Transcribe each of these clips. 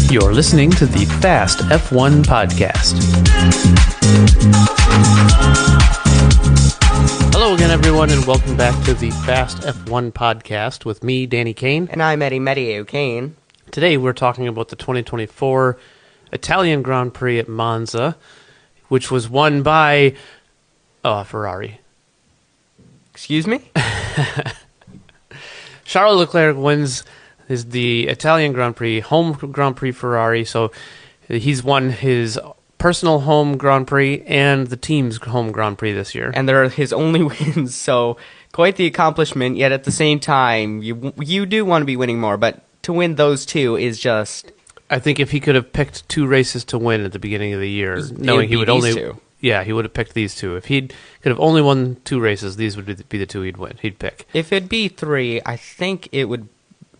You're listening to the Fast F1 podcast. Hello again, everyone, and welcome back to the Fast F1 podcast with me, Danny Kane. And I'm Eddie Meteye-O'Kane. Today we're talking about the 2024 Italian Grand Prix at Monza, which was won by Ferrari. Excuse me? Charles Leclerc wins the Italian Grand Prix, home Grand Prix Ferrari, so he's won his personal home Grand Prix and the team's home Grand Prix this year. And they're his only wins, so quite the accomplishment, yet at the same time, you do want to be winning more, but to win those two is just... I think if he could have picked two races to win at the beginning of the year, knowing he would only... two. Yeah, he would have picked these two. If he could have only won two races, these would be the two he'd pick. If it'd be three, I think it would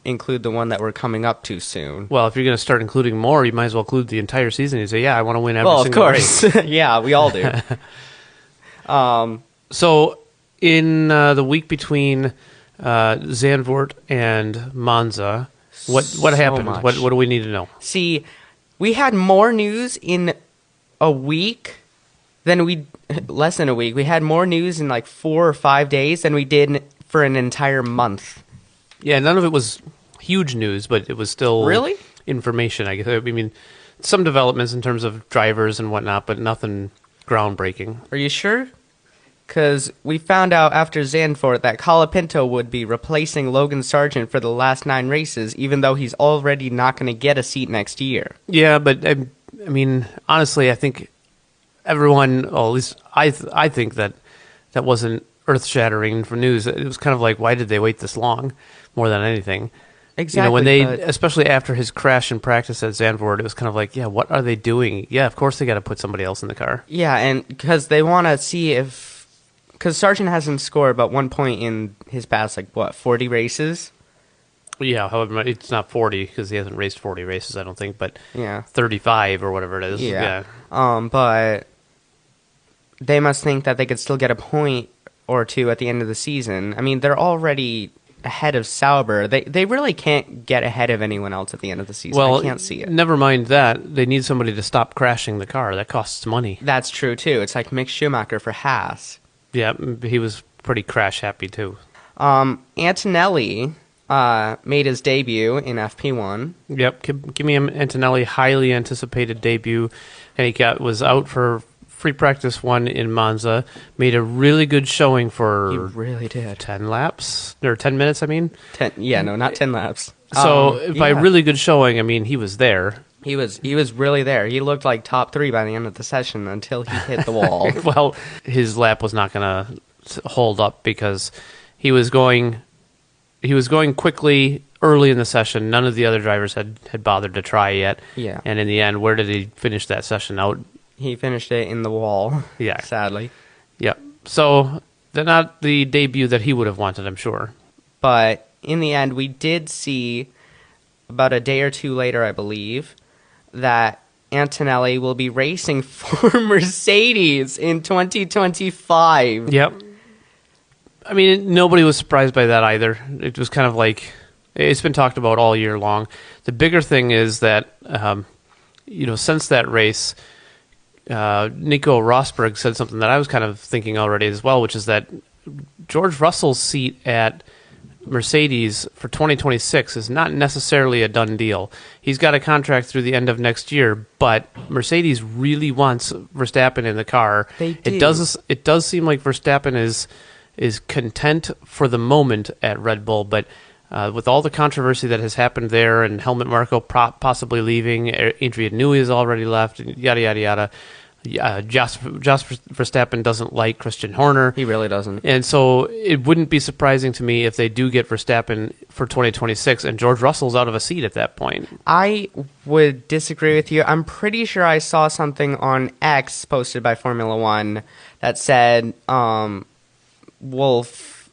include the one that we're coming up to soon. Well, if you're going to start including more, you might as well include the entire season. You say, yeah, I want to win every single race. Well, of course. Yeah, we all do. So, in the week between Zandvoort and Monza, what happened? much. What do we need to know? See, we had more news in a week than less than a week. We had more news in like 4 or 5 days than we did for an entire month. Yeah, none of it was huge news, but it was still Really? information, I guess. I mean, some developments in terms of drivers and whatnot, but nothing groundbreaking. Are you sure? Because we found out after Zandvoort that Colapinto would be replacing Logan Sargent for the last 9 races, even though he's already not going to get a seat next year. Yeah, but I mean, honestly, I think everyone, well, at least I think that wasn't earth-shattering for news. It was kind of like, why did they wait this long, more than anything? Exactly. When especially after his crash in practice at Zandvoort, it was kind of like, yeah, what are they doing? Yeah, of course they got to put somebody else in the car. Yeah, and because they want to see because Sargent hasn't scored but 1 point in his past, 40 races? Yeah, however, it's not 40 because he hasn't raced 40 races, I don't think, but Yeah. 35 or whatever it is. Yeah. But they must think that they could still get a point or two at the end of the season. I mean, they're already ahead of Sauber. They really can't get ahead of anyone else at the end of the season. Well, I can't see it. Never mind that. They need somebody to stop crashing the car. That costs money. That's true, too. It's like Mick Schumacher for Haas. Yeah, he was pretty crash happy, too. Antonelli made his debut in FP1. Yep, give me Antonelli, highly anticipated debut, and he was out for free practice 1 in Monza, made a really good showing for... He really did. 10 laps? Or 10 minutes, I mean? 10, yeah, no, not 10 laps. So, by really good showing, I mean, he was there. He was really there. He looked like top 3 by the end of the session until he hit the wall. Well, his lap was not going to hold up because he was going quickly early in the session. None of the other drivers had bothered to try yet. Yeah. And in the end, where did he finish that session out? He finished it in the wall. Yeah. Sadly. Yep. So, they're not the debut that he would have wanted, I'm sure. But in the end, we did see, about a day or two later, I believe, that Antonelli will be racing for Mercedes in 2025. Yep. I mean, nobody was surprised by that either. It was kind of like, it's been talked about all year long. The bigger thing is that, since that race, Nico Rosberg said something that I was kind of thinking already as well, which is that George Russell's seat at Mercedes for 2026 is not necessarily a done deal. He's got a contract through the end of next year, but Mercedes really wants Verstappen in the car. They do. It does seem like Verstappen is content for the moment at Red Bull, but with all the controversy that has happened there and Helmut Marko possibly leaving, Adrian Newey has already left, yada, yada, yada. Jos Verstappen doesn't like Christian Horner. He really doesn't. And so it wouldn't be surprising to me if they do get Verstappen for 2026 and George Russell's out of a seat at that point. I would disagree with you. I'm pretty sure I saw something on X posted by Formula One that said Wolf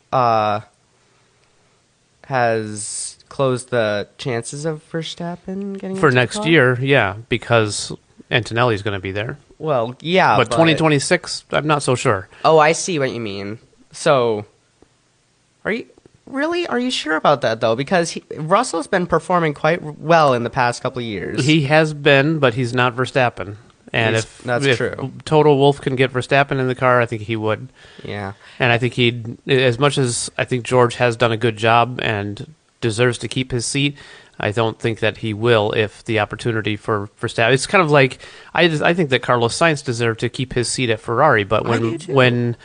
has closed the chances of Verstappen getting For into the next car? year, yeah, because Antonelli's going to be there. Well, yeah, But 2026, I'm not so sure. Oh, I see what you mean. So, are you Really? Are you sure about that, though? Because Russell's been performing quite well in the past couple of years. He has been, but he's not Verstappen. And That's if true. Toto Wolff can get Verstappen in the car, I think he would. Yeah. And I think he'd, as much as I think George has done a good job and deserves to keep his seat, I don't think that he will if the opportunity for Verstappen. It's kind of like, I think that Carlos Sainz deserved to keep his seat at Ferrari, but when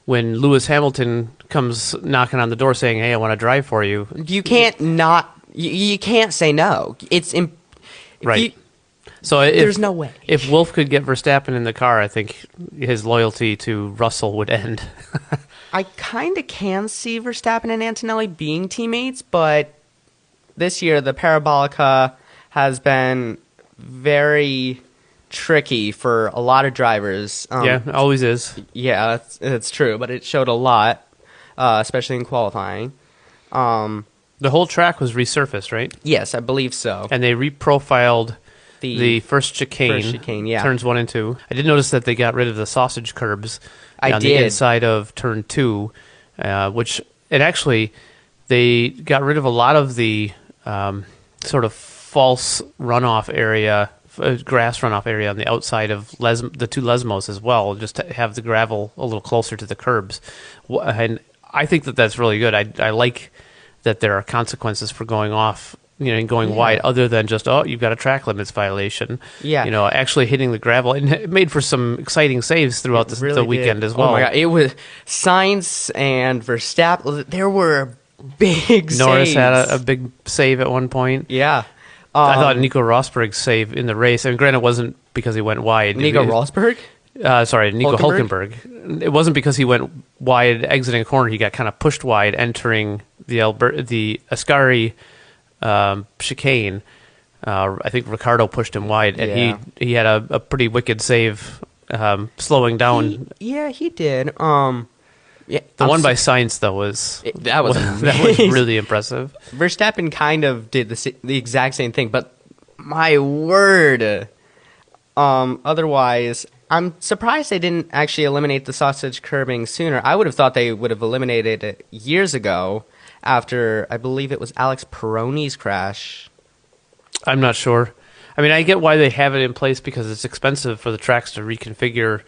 Lewis Hamilton comes knocking on the door saying, "Hey, I want to drive for you," You can't you can't say no. Right. There's no way. If Wolff could get Verstappen in the car, I think his loyalty to Russell would end. I kind of can see Verstappen and Antonelli being teammates, but this year the Parabolica has been very tricky for a lot of drivers. Yeah, it always is. Yeah, that's true, but it showed a lot, especially in qualifying. The whole track was resurfaced, right? Yes, I believe so. And they reprofiled the first chicane, yeah. turns 1 and 2. I did notice that they got rid of the sausage curbs on did. the inside of turn 2, which it actually they got rid of a lot of the sort of false runoff area, grass runoff area on the outside of the two Lesmos as well, just to have the gravel a little closer to the curbs. And I think that that's really good. I like that there are consequences for going off, and going wide, other than just, you've got a track limits violation. Yeah. Actually hitting the gravel. And it made for some exciting saves throughout the weekend as well. Oh my God. It was Sainz and Verstappen. There were big Norris saves. had a big save at one point. Yeah. I thought Nico Rosberg's save in the race, and granted, it wasn't because he went wide. Nico Rosberg? Sorry, Nico Hulkenberg. It wasn't because he went wide exiting a corner. He got kind of pushed wide entering the Ascari chicane. I think Ricciardo pushed him wide, and he had a pretty wicked save, slowing down. He did. The one by Sainz though was that was really impressive. Verstappen kind of did the exact same thing, but my word. Otherwise, I'm surprised they didn't actually eliminate the sausage curbing sooner. I would have thought they would have eliminated it years ago after, I believe it was Alex Peroni's crash. I'm not sure. I mean, I get why they have it in place because it's expensive for the tracks to reconfigure,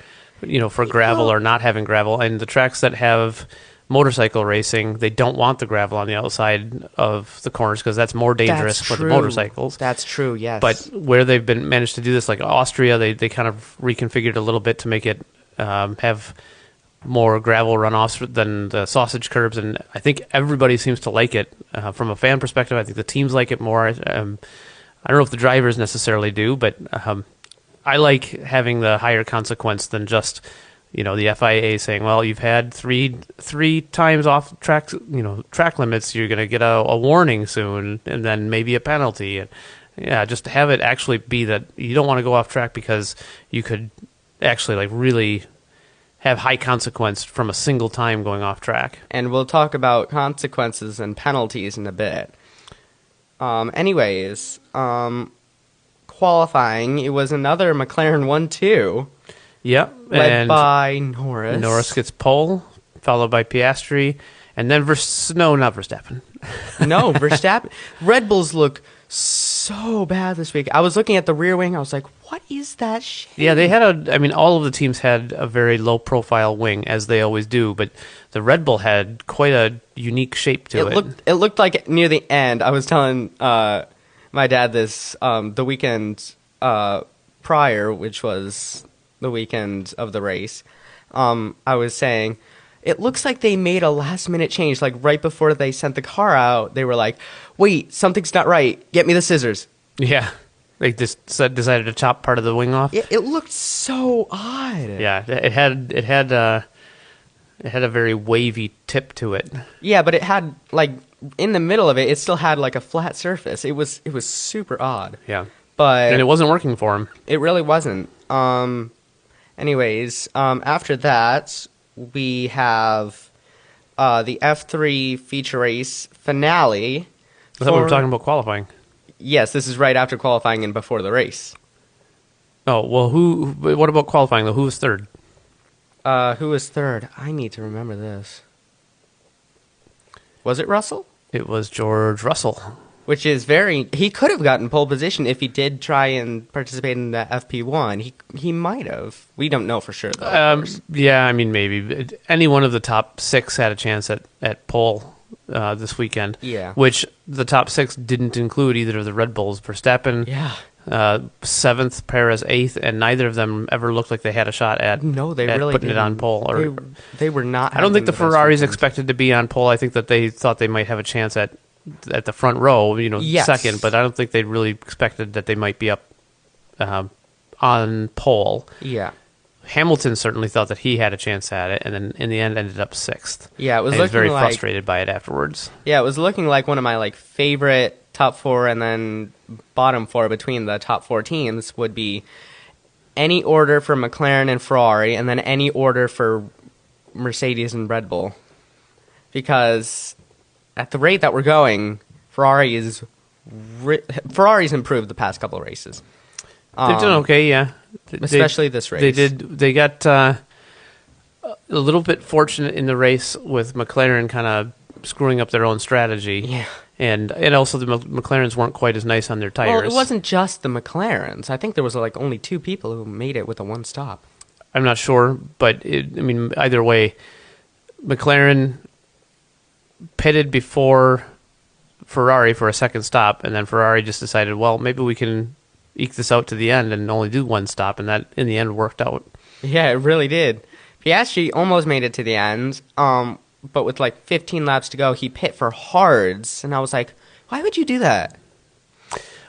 for gravel or not having gravel. And the tracks that have motorcycle racing, they don't want the gravel on the outside of the corners because that's more dangerous for the motorcycles. That's true, yes. But where they've managed to do this, like Austria, they kind of reconfigured a little bit to make it have more gravel runoffs than the sausage curbs, and I think everybody seems to like it. From a fan perspective, I think the teams like it more. I don't know if the drivers necessarily do, but I like having the higher consequence than just the FIA saying, well, you've had three times off track limits, you're going to get a warning soon, and then maybe a penalty. And just to have it actually be that you don't want to go off track because you could actually really have high consequence from a single time going off track. And we'll talk about consequences and penalties in a bit. Anyways, qualifying, it was another McLaren 1-2. Yep. Led by Norris. Norris gets pole, followed by Piastri, and then not Verstappen. No, Verstappen. Red Bulls look so bad this week. I was looking at the rear wing. I was like, what is that shit? Yeah, they had all of the teams had a very low-profile wing, as they always do, but the Red Bull had quite a unique shape to it. It looked like near the end, I was telling my dad this the weekend prior, which was the weekend of the race. I was saying, it looks like they made a last-minute change. Like, right before they sent the car out, they were like, wait, something's not right. Get me the scissors. Yeah. They just decided to chop part of the wing off. It looked so odd. Yeah, it had a very wavy tip to it. Yeah, but it had, in the middle of it, it still had, a flat surface. It was super odd. Yeah. And it wasn't working for him. It really wasn't. Anyways, after that, we have the F3 feature race finale. I thought we were talking about qualifying. Yes, this is right after qualifying and before the race. Oh, well, what about qualifying, though? Who was third? Who was third? I need to remember this. Was it Russell? It was George Russell. Which is very... He could have gotten pole position if he did try and participate in the FP1. He might have. We don't know for sure, though. Of course. Yeah, I mean, maybe. Any one of the top 6 had a chance at pole this weekend. Yeah. Which the top 6 didn't include either of the Red Bulls. Verstappen, Yeah. 7th, Perez 8th, and neither of them ever looked like they had a shot at No, they at really putting didn't. it on pole. Or They were not... I don't think the having best Ferraris weekend. expected to be on pole. I think that they thought they might have a chance at the front row, Yes. second, but I don't think they really expected that they might be up on pole. Yeah. Hamilton certainly thought that he had a chance at it, and then in the end ended up 6th. Yeah, it was And he was looking very like... frustrated by it afterwards. Yeah, it was looking like one of my favorite top 4 and then bottom 4 between the top 4 teams would be any order for McLaren and Ferrari, and then any order for Mercedes and Red Bull. Because at the rate that we're going, Ferrari's improved the past couple of races. They've done okay, yeah. Especially this race. They got a little bit fortunate in the race with McLaren kind of screwing up their own strategy. Yeah. And also the McLarens weren't quite as nice on their tires. Well, it wasn't just the McLarens. I think there was only 2 people who made it with a 1 stop. I'm not sure, but either way, McLaren pitted before Ferrari for a second stop, and then Ferrari just decided, well, maybe we can eke this out to the end and only do 1 stop, and that in the end worked out. Yeah, it really did. Piastri almost made it to the end, but with 15 laps to go, he pit for hards, and I was like, why would you do that?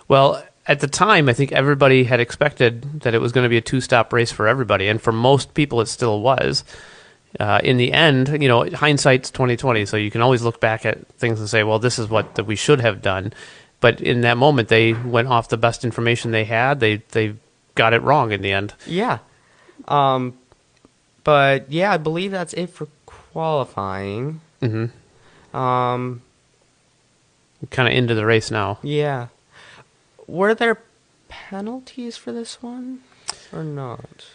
Well, at the time, I think everybody had expected that it was going to be a 2-stop race for everybody, and for most people, it still was. In the end, hindsight's 20/20, so you can always look back at things and say, well, this is what that we should have done. But in that moment, they went off the best information they had. They got it wrong in the end. Yeah. But, yeah, I believe that's it for qualifying. Mm-hmm. Kind of into the race now. Yeah. Were there penalties for this one or not?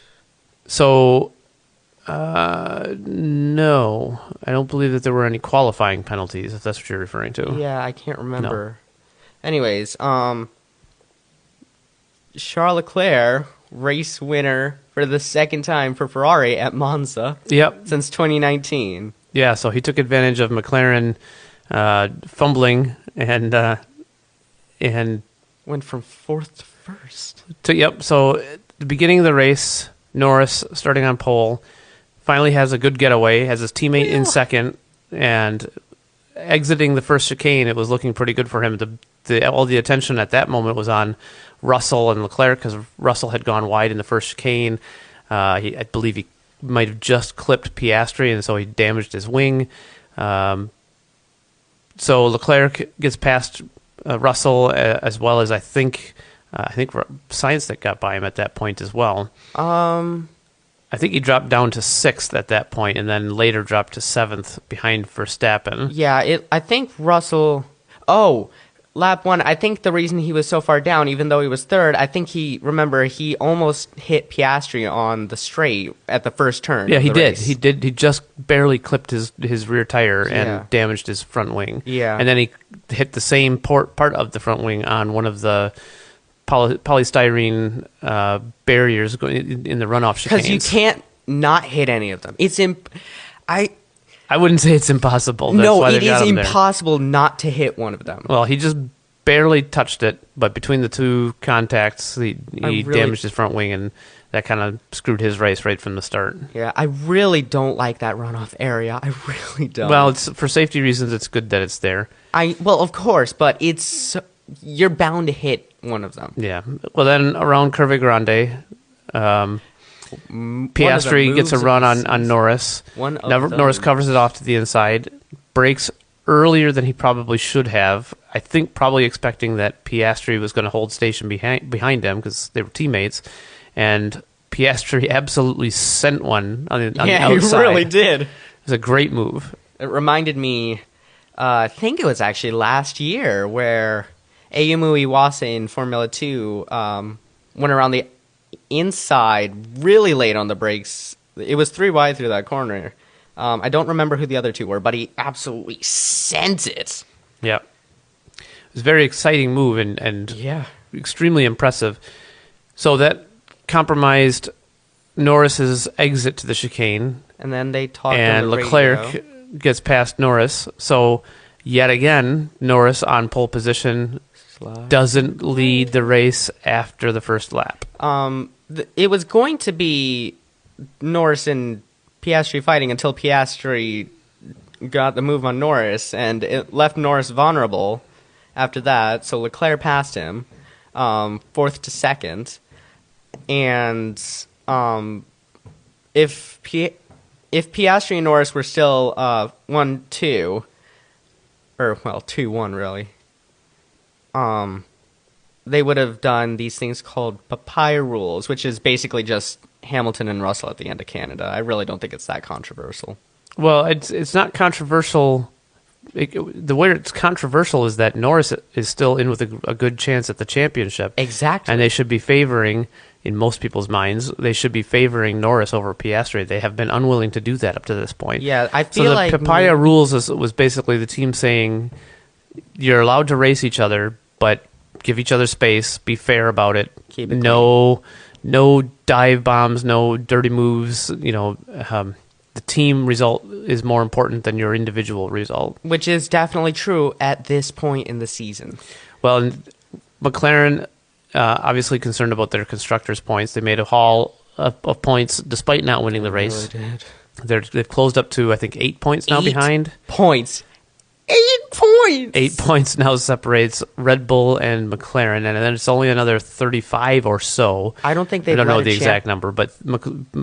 So... no, I don't believe that there were any qualifying penalties, if that's what you're referring to. Yeah, I can't remember. No. Anyways, Charles Leclerc, race winner for the 2nd time for Ferrari at Monza. Yep. Since 2019. Yeah, so he took advantage of McLaren fumbling and went from 4th to 1st. Yep. So at the beginning of the race, Norris starting on pole. Finally has a good getaway, has his teammate in second, and exiting the first chicane, it was looking pretty good for him. All the attention at that moment was on Russell and Leclerc because Russell had gone wide in the first chicane. I believe he might have just clipped Piastri, and so he damaged his wing. So Leclerc gets past Russell, as well as I think Sainz that got by him at that point as well. I think he dropped down to 6th at that point, and then later dropped to 7th behind Verstappen. Yeah, I think Russell... Oh, lap 1, I think the reason he was so far down, even though he was 3rd, I think he almost hit Piastri on the straight at the first turn. Yeah, he did. Race. He did. He just barely clipped his rear tire and damaged his front wing. Yeah. And then he hit the same part of the front wing on one of the polystyrene barriers in the runoff chicanes. Because you can't not hit any of them. I wouldn't say it's impossible. That's why it they got is him there. impossible not to hit one of them. Well, he just barely touched it, but between the 2 contacts, he damaged his front wing, and that kind of screwed his race right from the start. Yeah, I really don't like that runoff area. I really don't. Well, for safety reasons, it's good that it's there. Well, of course, but you're bound to hit one of them. Yeah. Well, then around Curve Grande, Piastri gets a run on Norris. Norris covers it off to the inside, brakes earlier than he probably should have. I think probably expecting that Piastri was going to hold station behind him because they were teammates, and Piastri absolutely sent one on the outside. He really did. It was a great move. It reminded me, I think it was actually last year, where Ayumu Iwasa in Formula 2 went around the inside really late on the brakes. It was 3 wide through that corner. I don't remember who the other two were, but he absolutely sent it. Yeah. It was a very exciting move and Yeah. extremely impressive. So that compromised Norris's exit to the chicane, And then they talked and on the Leclerc radio. gets past Norris. So yet again, Norris on pole position doesn't lead the race after the first lap. It was going to be Norris and Piastri fighting until Piastri got the move on Norris, and it left Norris vulnerable after that. So Leclerc passed him, fourth to second, and if Piastri and Norris were still 1-2, or well 2-1 really, they would have done these things called papaya rules, which is basically just Hamilton and Russell at the end of Canada. I really don't think it's that controversial. Well, it's not controversial. The way it's controversial is that Norris is still in with a good chance at the championship. Exactly. And they should be favoring, in most people's minds, they should be favoring Norris over Piastri. They have been unwilling to do that up to this point. Yeah, I So feel the like papaya rules was basically the team saying you're allowed to race each other, but give each other space, be fair about it. Keep it no dive bombs, no dirty moves. The team result is more important than your individual result. which is definitely true at this point in the season. Well, and McLaren, obviously concerned about their constructors' points. They made a haul of points despite not winning the race. They've closed up to, I think, 8 points now 8 behind. points. 8 points. 8 points now separates Red Bull and McLaren, and then it's only another 35 or so. I don't think I they've don't know led the a exact number, but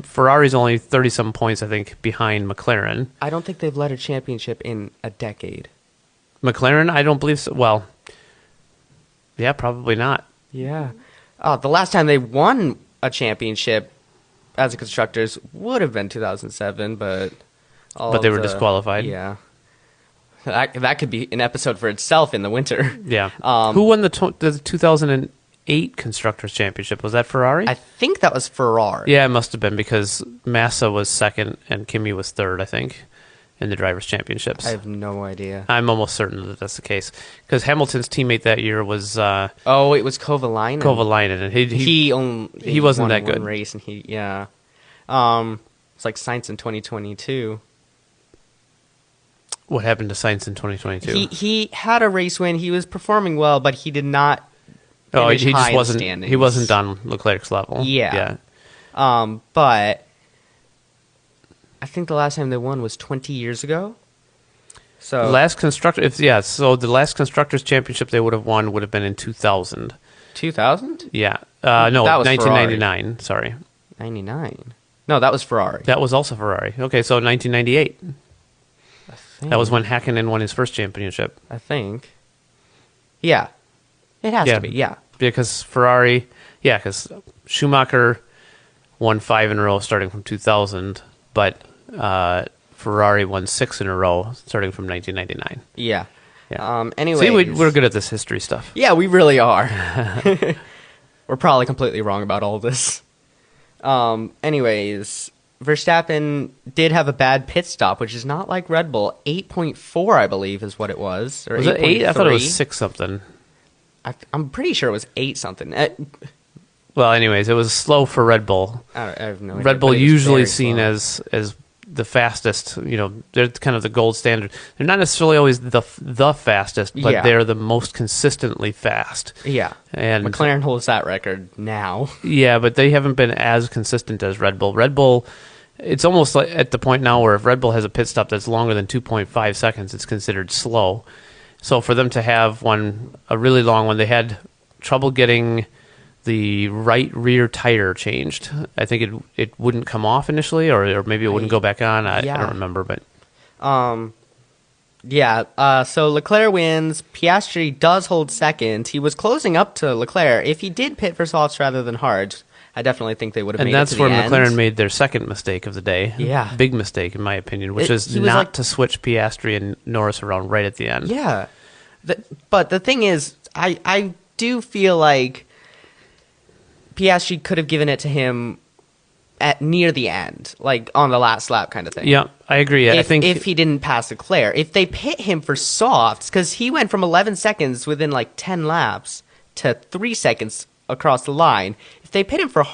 Ferrari's only 30-some points, I think, behind McLaren. I don't think they've led a championship in a decade. McLaren, I don't believe so. Well, yeah, probably not. Yeah. The last time they won a championship as a constructors would have been 2007, but But they were disqualified. Yeah. That could be an episode for itself in the winter. Yeah. Who won the 2008 Constructors' Championship? Was that Ferrari? I think that was Ferrari. Yeah, it must have been because Massa was second and Kimi was third, I think, in the Drivers' Championships. I have no idea. I'm almost certain that that's the case. Because Hamilton's teammate that year was It was Kovalainen. Kovalainen, and he wasn't won that one good. race, and it's like Sainz in 2022. What happened to Sainz in 2022? He had a race win. He was performing well, but he did not. He finish high just in wasn't. standings. He wasn't on Leclerc's level. Yeah. But I think the last time they won was 20 years ago. So The last so the last Constructors' Championship they would have won would have been in 2000. 2000? Yeah. No, That was 1999. Sorry. 99. No, that was Ferrari. That was also Ferrari. Okay, so 1998. I think. That was when Häkkinen won his first championship. I think. Yeah. It has Yeah. to be, yeah. Because because Schumacher won 5 in a row starting from 2000, but Ferrari won 6 in a row starting from 1999. Yeah. Yeah. Anyways. See, we're good at this history stuff. Yeah, we really are. We're probably completely wrong about all this. Anyways, Verstappen did have a bad pit stop, which is not like Red Bull. 8.4, I believe, is what it was. Or Was it 8? I thought it was 8.3. 6 something. I'm pretty sure it was 8 something. Well, anyways, it was slow for Red Bull. I have no idea. Red Bull but it was usually very seen slow. as the fastest. They're kind of the gold standard. They're not necessarily always the fastest, but Yeah. they're the most consistently fast. Yeah. And McLaren holds that record now. yeah, but they haven't been as consistent as Red Bull. Red Bull, it's almost like at the point now where if Red Bull has a pit stop that's longer than 2.5 seconds, it's considered slow. So for them to have a really long one, they had trouble getting the right rear tire changed. I think it wouldn't come off initially, or maybe it wouldn't go back on. I Yeah. don't remember, but So Leclerc wins. Piastri does hold second. He was closing up to Leclerc. If he did pit for softs rather than hards, I definitely think they would have and made that's it to where the end. McLaren made their second mistake of the day. Yeah. Big mistake in my opinion, which He is was not like- to switch Piastri and Norris around right at the end. Yeah. But the thing is, I do feel like Piastri could have given it to him at near the end, like on the last lap kind of thing. Yeah, I agree. I think if he didn't pass Leclerc, if they pit him for softs, because he went from 11 seconds within like 10 laps to 3 seconds across the line. If they pit him for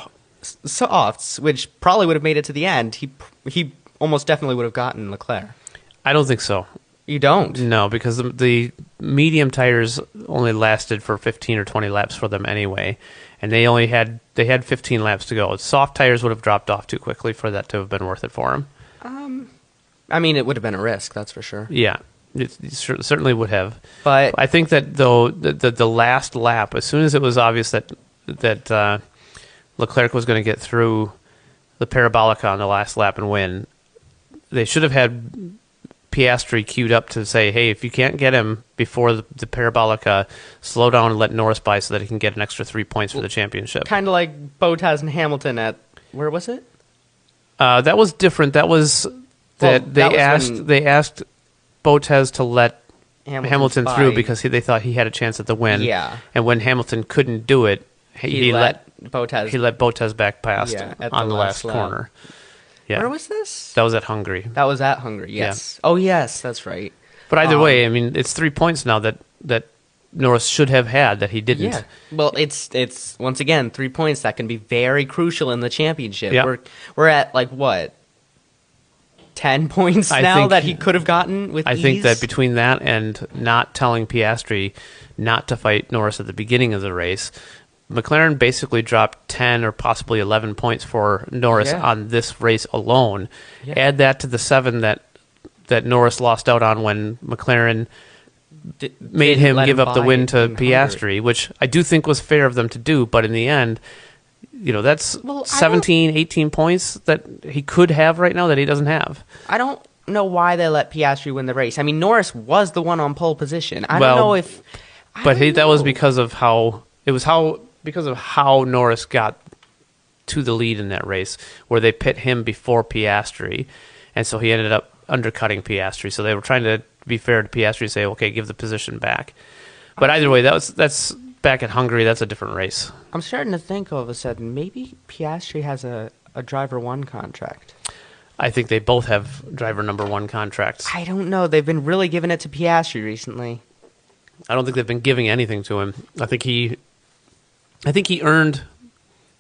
softs, which probably would have made it to the end, he almost definitely would have gotten Leclerc. I don't think so. You don't? No, because the medium tires only lasted for 15 or 20 laps for them anyway, and they had 15 laps to go. Soft tires would have dropped off too quickly for that to have been worth it for him. I mean, it would have been a risk, that's for sure. Yeah, it certainly would have. But I think that though the last lap, as soon as it was obvious that Leclerc was going to get through the Parabolica on the last lap and win, they should have had Piastri queued up to say, hey, if you can't get him before the Parabolica, slow down and let Norris by so that he can get an extra 3 points for the championship. Kind of like Bottas and Hamilton at, where was it? That was different. That was that they asked Bottas to let Hamilton through because they thought he had a chance at the win. Yeah. And when Hamilton couldn't do it, he let Bottas back past on the last corner. Yeah. Where was this? That was at Hungary. That was at Hungary, yes. Yeah. Oh, yes, that's right. But either way, I mean, it's 3 points now that Norris should have had that he didn't. Yeah. Well, it's once again 3 points that can be very crucial in the championship. Yeah. We're at like what? 10 points now that he could have gotten with ease? I think that between that and not telling Piastri not to fight Norris at the beginning of the race, McLaren basically dropped 10 or possibly 11 points for Norris on this race alone. Yeah. Add that to the 7 that Norris lost out on when McLaren made him give up the win to Piastri, which I do think was fair of them to do, but in the end, that's 17, 18 points that he could have right now that he doesn't have. I don't know why they let Piastri win the race. I mean, Norris was the one on pole position. I don't know if... That was because of how Norris got to the lead in that race, where they pit him before Piastri, and so he ended up undercutting Piastri. So they were trying to be fair to Piastri and say, okay, give the position back. But either way, that's back at Hungary. That's a different race. I'm starting to think all of a sudden maybe Piastri has a driver 1 contract. I think they both have driver number 1 contracts. I don't know. They've been really giving it to Piastri recently. I don't think they've been giving anything to him. I think he earned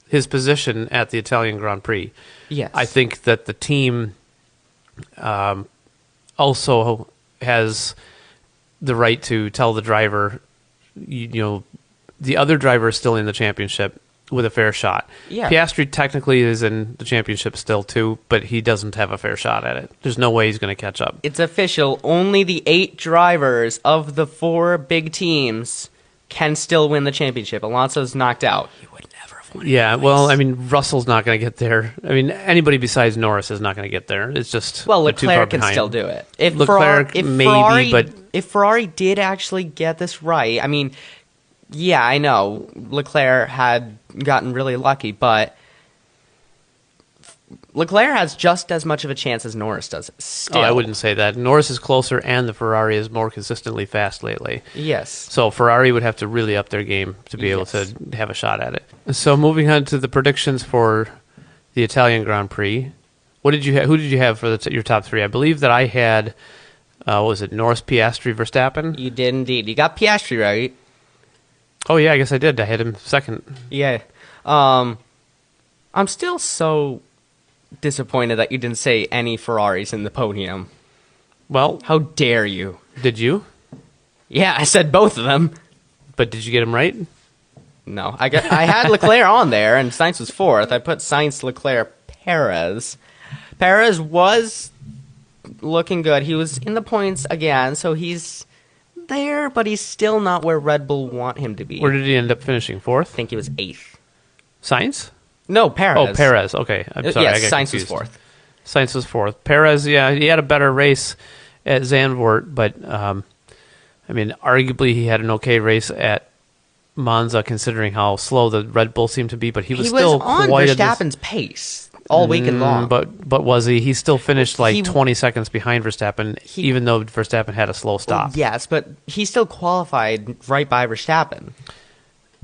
his position at the Italian Grand Prix. Yes. I think that the team also has the right to tell the driver, the other driver is still in the championship with a fair shot. Yeah. Piastri technically is in the championship still too, but he doesn't have a fair shot at it. There's no way he's going to catch up. It's official. Only the 8 drivers of the 4 big teams can still win the championship. Alonso's knocked out. He would never have won. Yeah, well, I mean, Russell's not going to get there. I mean, anybody besides Norris is not going to get there. It's just Leclerc can still do it. If Ferrari did actually get this right, I mean, yeah, I know Leclerc had gotten really lucky, but Leclerc has just as much of a chance as Norris does. Still. Oh, I wouldn't say that. Norris is closer, and the Ferrari is more consistently fast lately. Yes. So Ferrari would have to really up their game to be able to have a shot at it. So moving on to the predictions for the Italian Grand Prix, who did you have for your top 3? I believe that I had, what was it, Norris, Piastri, Verstappen? You did indeed. You got Piastri right. Oh yeah, I guess I did. I had him second. Yeah. I'm still so disappointed that you didn't say any Ferraris in the podium. Well, how dare you? Did you? Yeah, I said both of them. But did you get them right? No, I had Leclerc on there, and Sainz was 4th. I put Sainz, Leclerc, Perez. Perez was looking good. He was in the points again, so he's there, but he's still not where Red Bull want him to be. Where did he end up finishing? 4th? I think he was 8th. Sainz? No, Perez. Oh, Perez. Okay, I'm sorry. Yes, I got Sainz confused. was 4th. Sainz was 4th. Perez, yeah, he had a better race at Zandvoort, but I mean, arguably he had an okay race at Monza, considering how slow the Red Bull seemed to be. But he was still on quite Verstappen's pace all weekend long. But was he? He still finished 20 seconds behind Verstappen, even though Verstappen had a slow stop. Yes, but he still qualified right by Verstappen.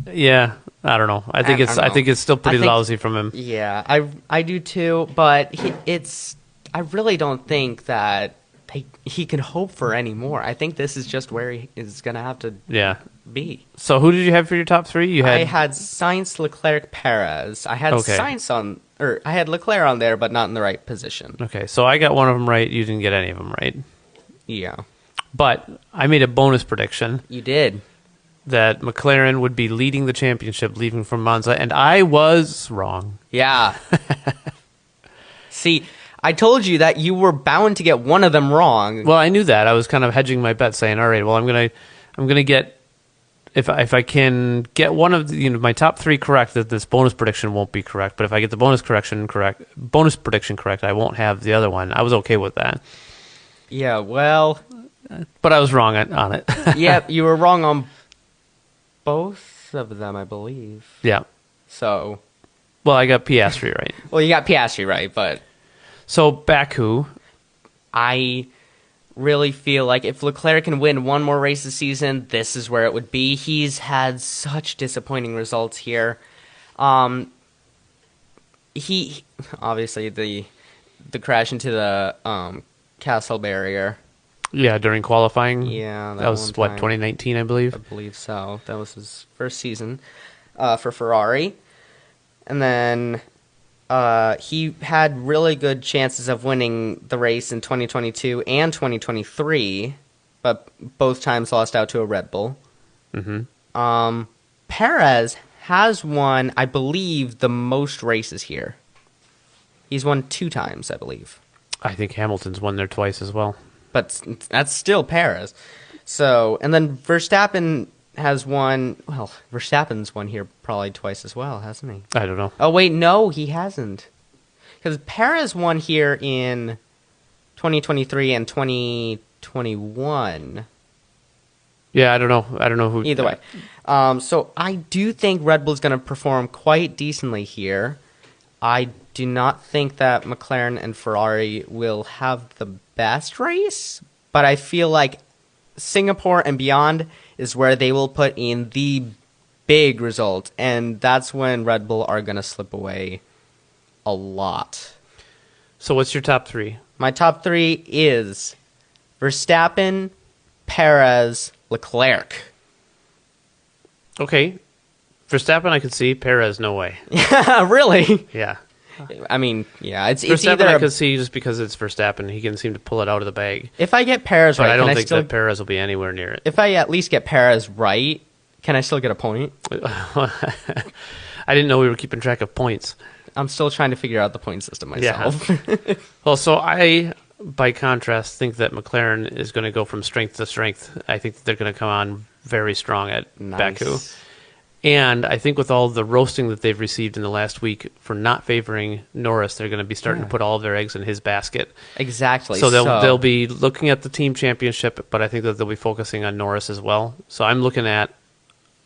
Yeah, I don't know. I think it's still pretty lousy from him. Yeah, I do too. But I really don't think that he can hope for any more. I think this is just where he is going to have to be. So who did you have for your top three? I had Sainz, Leclerc, Perez. I had I had Leclerc on there, but not in the right position. Okay, so I got one of them right. You didn't get any of them right. Yeah. But I made a bonus prediction. You did. That McLaren would be leading the championship leaving from Monza, and I was wrong. Yeah. See, I told you that you were bound to get one of them wrong. Well, I knew that. I was kind of hedging my bet, saying, "All right, well, I'm gonna get if I can get one of my top three correct, that this bonus prediction won't be correct. But if I get the bonus prediction correct, I won't have the other one." I was okay with that. Yeah, well, but I was wrong on it. Yeah, you were wrong on both of them, I believe. Yeah. So, well, I got Piastri right. Well, you got Piastri right, but so Baku, I really feel like if Leclerc can win one more race this season, this is where it would be. He's had such disappointing results here. He obviously the crash into the castle barrier. Yeah, during qualifying. Yeah, that was what, 2019, I believe. I believe so. That was his first season for Ferrari, and then he had really good chances of winning the race in 2022 and 2023, but both times lost out to a Red Bull. Mm-hmm. Perez has won, I believe, the most races here. He's won 2 times, I believe. I think Hamilton's won there twice as well. But that's still Perez. So, and then Verstappen has won. Well, Verstappen's won here probably twice as well, hasn't he? I don't know. Oh, wait, no, he hasn't. Because Perez won here in 2023 and 2021. Yeah, I don't know. I don't know who. Either way. So I do think Red Bull's going to perform quite decently here. I do not think that McLaren and Ferrari will have the best race, but I feel like Singapore and beyond is where they will put in the big result, and that's when Red Bull are going to slip away a lot. So what's your top 3? My top 3 is Verstappen, Perez, Leclerc. Okay. Verstappen I could see, Perez no way. Really? Yeah. I mean, yeah, it's Verstappen either I could see just because it's Verstappen. He can seem to pull it out of the bag. If I get Perez but right, I don't think that Perez will be anywhere near it. If I at least get Perez right, can I still get a point? I didn't know we were keeping track of points. I'm still trying to figure out the point system myself. Yeah. Well, so I, by contrast, think that McLaren is going to go from strength to strength. I think that they're going to come on very strong at Baku. And I think with all the roasting that they've received in the last week for not favoring Norris, they're going to be starting to put all of their eggs in his basket. Exactly. So they'll be looking at the team championship, but I think that they'll be focusing on Norris as well. So I'm looking at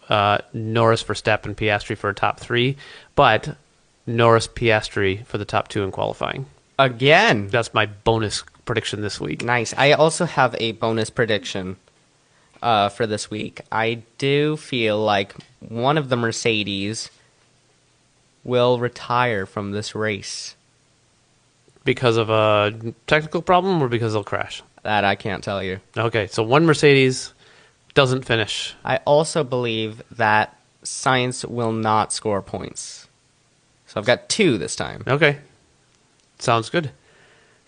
Norris, Verstappen, Piastri for a top 3, but Norris, Piastri for the top 2 in qualifying. Again. That's my bonus prediction this week. Nice. I also have a bonus prediction for this week. I do feel like one of the Mercedes will retire from this race. Because of a technical problem or because they'll crash? That I can't tell you. Okay, so one Mercedes doesn't finish. I also believe that Sainz will not score points. So I've got 2 this time. Okay. Sounds good.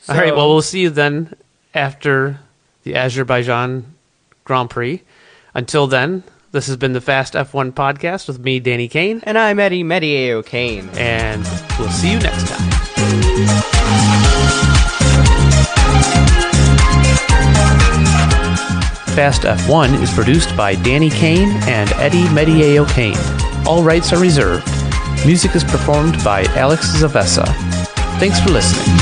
All right, well, we'll see you then after the Azerbaijan Grand Prix. Until then, this has been the Fast F1 Podcast with me, Danny Kane. And I'm Eddie Meteye-O'Kane. And we'll see you next time. Fast F1 is produced by Danny Kane and Eddie Meteye-O'Kane. All rights are reserved. Music is performed by Alex Zavesa. Thanks for listening.